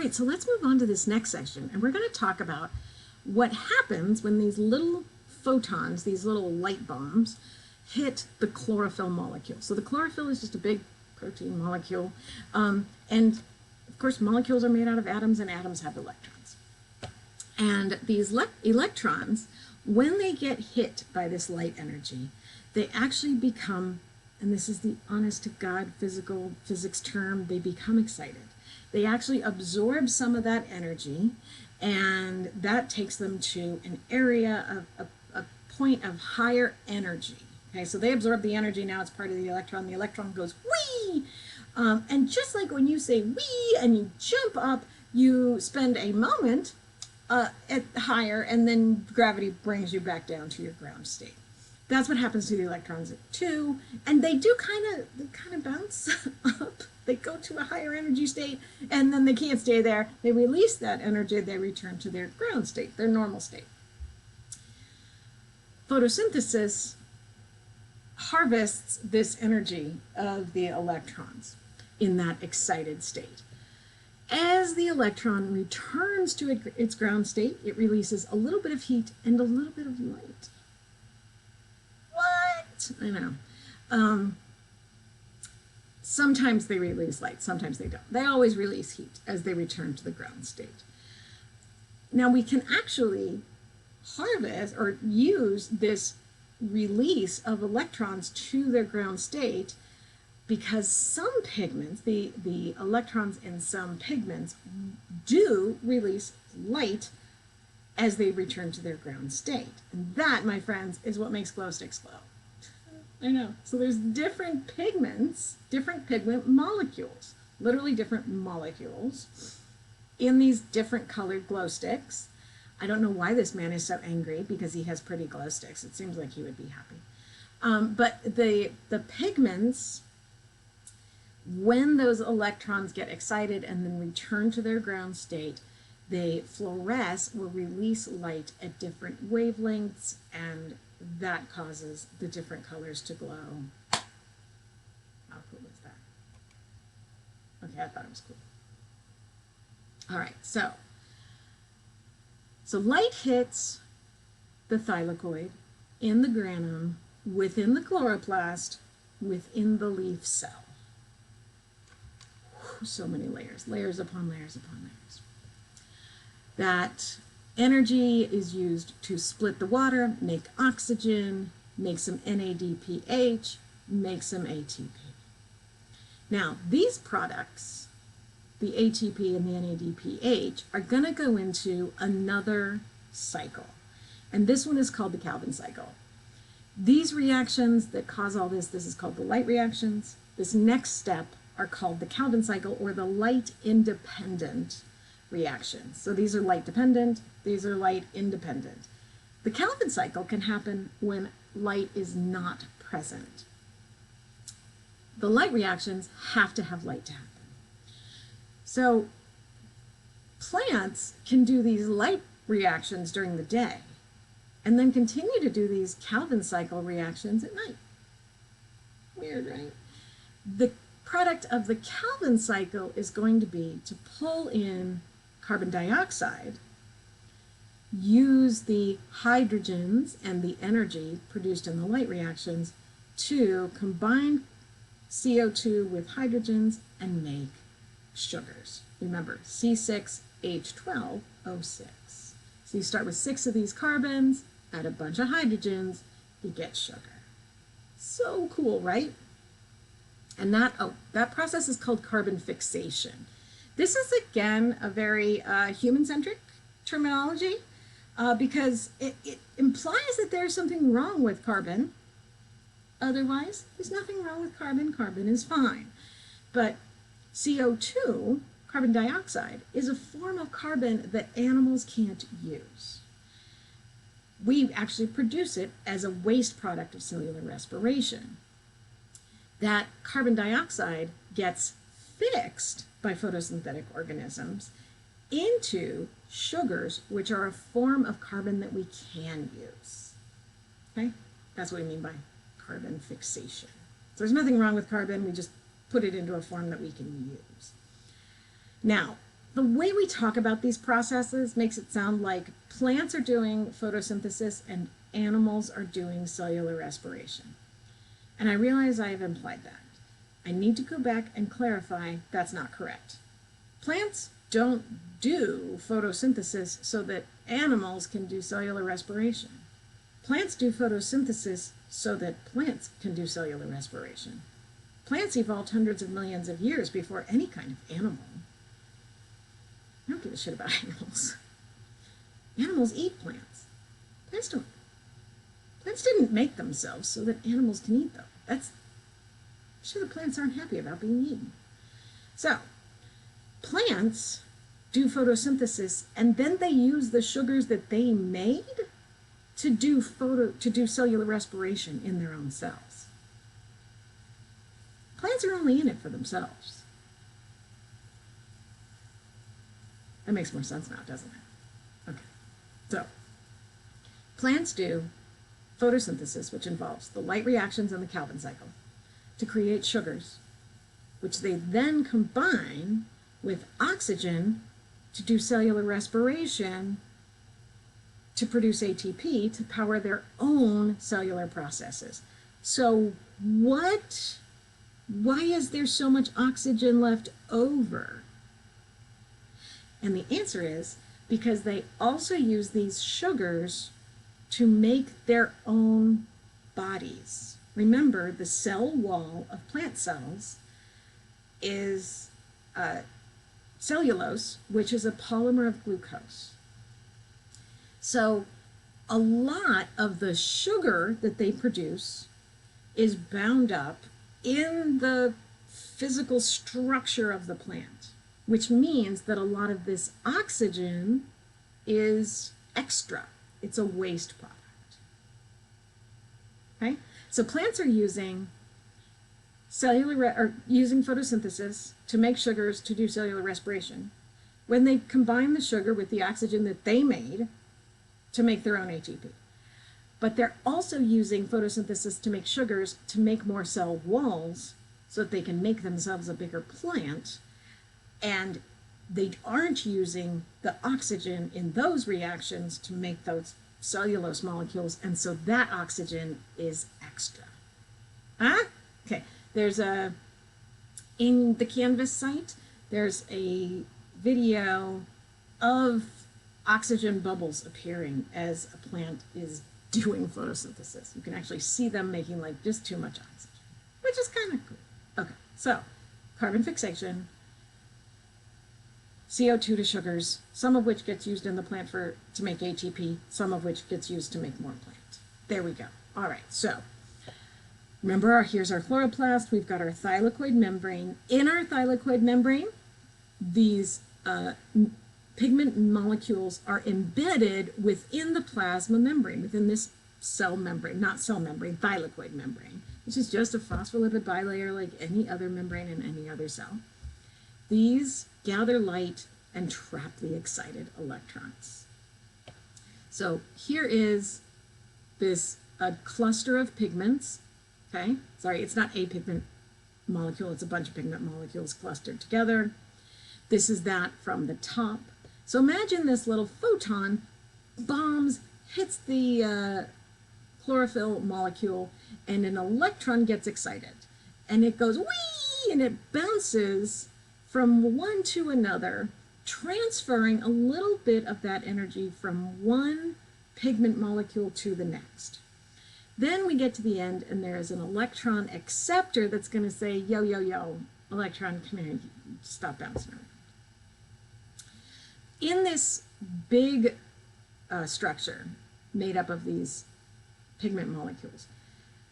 right, so let's move on to this next section, and we're going to talk about what happens when these little photons, these little light bombs, hit the chlorophyll molecule. So the chlorophyll is just a big protein molecule, and of course molecules are made out of atoms, and atoms have electrons. And these electrons, when they get hit by this light energy, they actually become, and this is the honest to God physics term, they become excited. They actually absorb some of that energy, and that takes them to an area of a point of higher energy. Okay, so they absorb the energy, now it's part of the electron goes whee! And just like when you say whee and you jump up, you spend a moment at higher, and then gravity brings you back down to your ground state. That's what happens to the electrons too, and they do kind of bounce up. They go to a higher energy state, and then they can't stay there. They release that energy, they return to their ground state, their normal state. Photosynthesis harvests this energy of the electrons in that excited state. As the electron returns to its ground state, it releases a little bit of heat and a little bit of light. What? I know. Sometimes they release light, sometimes they don't. They always release heat as they return to the ground state. Now we can actually harvest or use this release of electrons to their ground state, because some pigments, the electrons in some pigments do release light as they return to their ground state. And that, my friends, is what makes glow sticks glow. I know. So there's different pigments, different pigment molecules, literally different molecules in these different colored glow sticks. I don't know why this man is so angry, because he has pretty glow sticks. It seems like he would be happy. But the pigments, when those electrons get excited and then return to their ground state, they fluoresce or release light at different wavelengths, and that causes the different colors to glow. How cool is that? Okay, I thought it was cool. All right, so light hits the thylakoid in the granum, within the chloroplast, within the leaf cell. Whew, so many layers, layers upon layers upon layers. That energy is used to split the water, make oxygen, make some NADPH, make some ATP. Now, these products, the ATP and the NADPH, are going to go into another cycle. And this one is called the Calvin cycle. These reactions that cause all this is called the light reactions. This next step are called the Calvin cycle, or the light independent reactions. So these are light dependent, these are light independent. The Calvin cycle can happen when light is not present. The light reactions have to have light to happen. So plants can do these light reactions during the day and then continue to do these Calvin cycle reactions at night. Weird, right? The product of the Calvin cycle is going to be to pull in carbon dioxide, use the hydrogens and the energy produced in the light reactions to combine CO2 with hydrogens and make sugars. Remember, C6H12O6. So you start with 6 of these carbons, add a bunch of hydrogens, you get sugar. So cool, right? And that process is called carbon fixation. This is, again, a very human-centric terminology because it implies that there's something wrong with carbon. Otherwise, there's nothing wrong with carbon. Carbon is fine. But CO2, carbon dioxide, is a form of carbon that animals can't use. We actually produce it as a waste product of cellular respiration. That carbon dioxide gets fixed by photosynthetic organisms into sugars, which are a form of carbon that we can use. Okay? That's what we mean by carbon fixation. So there's nothing wrong with carbon, we just put it into a form that we can use. Now, the way we talk about these processes makes it sound like plants are doing photosynthesis and animals are doing cellular respiration. And I realize I have implied that. I need to go back and clarify that's not correct. Plants don't do photosynthesis so that animals can do cellular respiration. Plants do photosynthesis so that plants can do cellular respiration. Plants evolved hundreds of millions of years before any kind of animal. I don't give a shit about animals. Animals eat plants. Plants don't. Plants didn't make themselves so that animals can eat them. I'm sure the plants aren't happy about being eaten. So, plants do photosynthesis and then they use the sugars that they made to do cellular respiration in their own cells. Plants are only in it for themselves. That makes more sense now, doesn't it? Okay. So, plants do photosynthesis, which involves the light reactions in the Calvin cycle, to create sugars, which they then combine with oxygen to do cellular respiration to produce ATP to power their own cellular processes. So why is there so much oxygen left over? And the answer is because they also use these sugars to make their own bodies. Remember, the cell wall of plant cells is cellulose, which is a polymer of glucose. So a lot of the sugar that they produce is bound up in the physical structure of the plant, which means that a lot of this oxygen is extra. It's a waste product. Okay? So plants are using using photosynthesis to make sugars to do cellular respiration. When they combine the sugar with the oxygen that they made to make their own ATP. But they're also using photosynthesis to make sugars to make more cell walls so that they can make themselves a bigger plant. And they aren't using the oxygen in those reactions to make those cellulose molecules, and so that oxygen is extra. Huh? Okay, in the Canvas site, there's a video of oxygen bubbles appearing as a plant is doing photosynthesis. You can actually see them making like just too much oxygen, which is kind of cool. Okay, so carbon fixation, CO2 to sugars, some of which gets used in the plant to make ATP, some of which gets used to make more plant. There we go. All right, so remember, here's our chloroplast. We've got our thylakoid membrane. In our thylakoid membrane, these pigment molecules are embedded within the plasma membrane, within this cell membrane, not cell membrane, thylakoid membrane, which is just a phospholipid bilayer like any other membrane in any other cell. These gather light and trap the excited electrons. So here is this cluster of pigments. Okay, sorry, it's not a pigment molecule, it's a bunch of pigment molecules clustered together. This is that from the top. So imagine this little photon hits the chlorophyll molecule, and an electron gets excited. And it goes whee, and it bounces from one to another, transferring a little bit of that energy from one pigment molecule to the next. Then we get to the end, and there is an electron acceptor that's going to say, yo, yo, yo, electron, come here, stop bouncing around. In this big structure made up of these pigment molecules,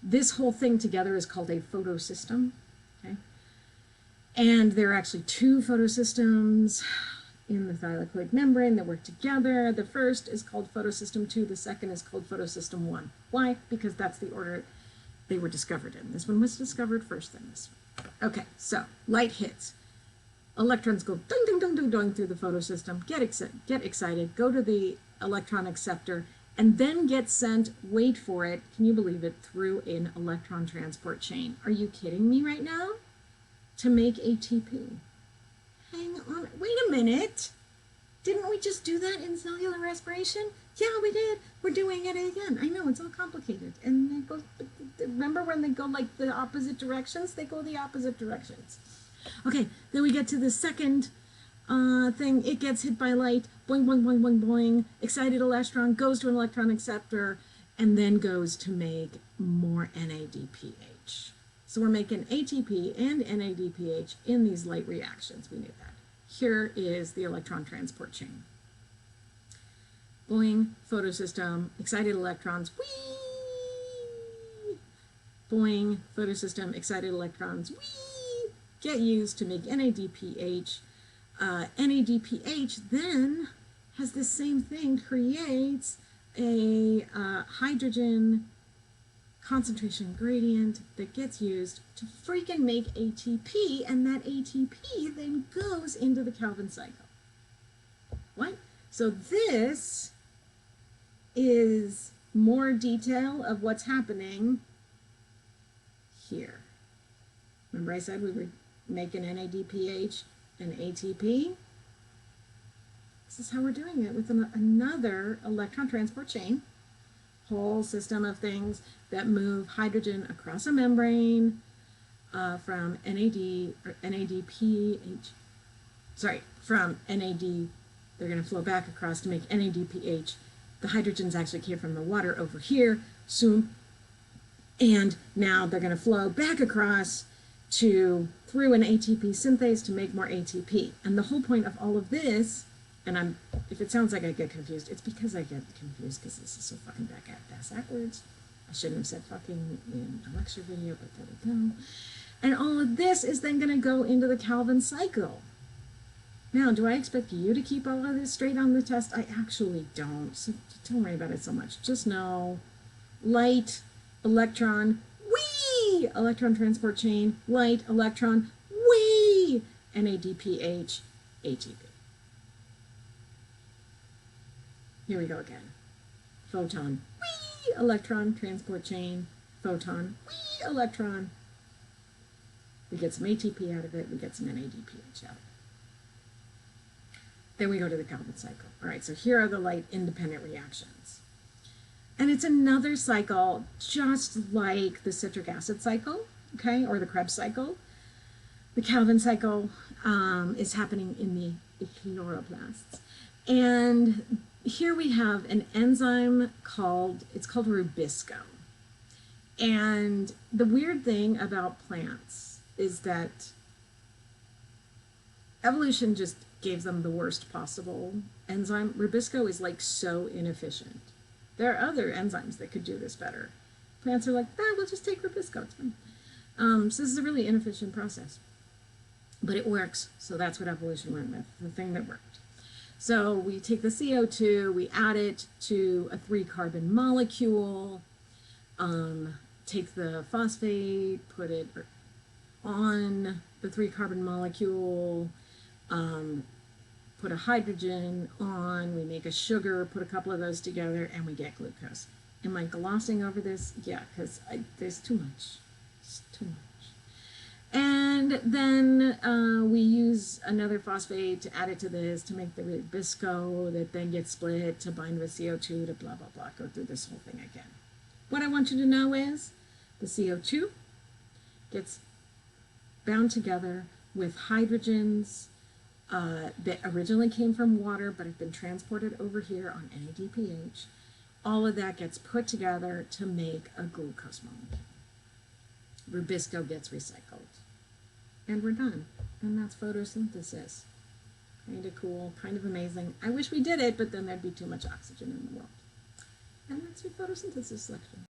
this whole thing together is called a photosystem. Okay? And there are actually two photosystems in the thylakoid membrane that work together. The first is called photosystem 2, the second is called photosystem 1. Why? Because that's the order they were discovered in. This one was discovered first, then this one. Okay, so light hits. Electrons go ding, ding, ding, ding, ding through the photosystem, get excited, go to the electron acceptor, and then get sent, wait for it, can you believe it, through an electron transport chain. Are you kidding me right now? To make ATP. hang on, wait a minute. Didn't we just do that in cellular respiration? Yeah, we did. We're doing it again. I know, it's all complicated. And they go, remember when they go like the opposite directions? They go the opposite directions. Okay, then we get to the second thing. It gets hit by light. Boing, boing, boing, boing, boing. Excited electron goes to an electron acceptor and then goes to make more NADPH. So we're making ATP and NADPH in these light reactions. We knew that. Here is the electron transport chain. Boing, photosystem, excited electrons, whee! Boing, photosystem, excited electrons, whee! Get used to make NADPH. NADPH then has the same thing, creates a hydrogen concentration gradient that gets used to freaking make ATP, and that ATP then goes into the Calvin cycle. What? So this is more detail of what's happening here. Remember I said we were making NADPH and ATP? This is how we're doing it with another electron transport chain. Whole system of things that move hydrogen across a membrane from NAD or NADPH. Sorry, from NAD, they're going to flow back across to make NADPH. The hydrogens actually came from the water over here, soon, and now they're going to flow back across through an ATP synthase to make more ATP. And the whole point of all of this, and if it sounds like I get confused, it's because I get confused because this is so fucking backwards. I shouldn't have said fucking in a lecture video, but there we go. And all of this is then going to go into the Calvin cycle. Now, do I expect you to keep all of this straight on the test? I actually don't, so don't worry about it so much. Just know light, electron, whee! Electron transport chain, light, electron, whee! NADPH, ATP. Here we go again. Photon, whee! Electron transport chain, photon, whee! Electron. We get some ATP out of it, we get some NADPH out of it. Then we go to the Calvin cycle. All right, so here are the light independent reactions. And it's another cycle just like the citric acid cycle, okay, or the Krebs cycle. The Calvin cycle is happening in the chloroplasts. And here we have an enzyme called Rubisco. And the weird thing about plants is that evolution just gave them the worst possible enzyme. Rubisco is like so inefficient. There are other enzymes that could do this better. Plants are like, we'll just take Rubisco, it's fine. So this is a really inefficient process. But it works, so that's what evolution went with, the thing that worked. So we take the CO2, we add it to a 3-carbon molecule, take the phosphate, put it on the 3-carbon molecule, put a hydrogen on, we make a sugar, put a couple of those together, and we get glucose. Am I glossing over this? Yeah, because there's too much. It's too much. And then we use another phosphate to add it to this to make the Rubisco that then gets split to bind with CO2 to blah, blah, blah, go through this whole thing again. What I want you to know is the CO2 gets bound together with hydrogens that originally came from water but have been transported over here on NADPH. All of that gets put together to make a glucose molecule. Rubisco gets recycled. And we're done. And that's photosynthesis. Kind of cool, kind of amazing. I wish we did it, but then there'd be too much oxygen in the world. And that's your photosynthesis lecture.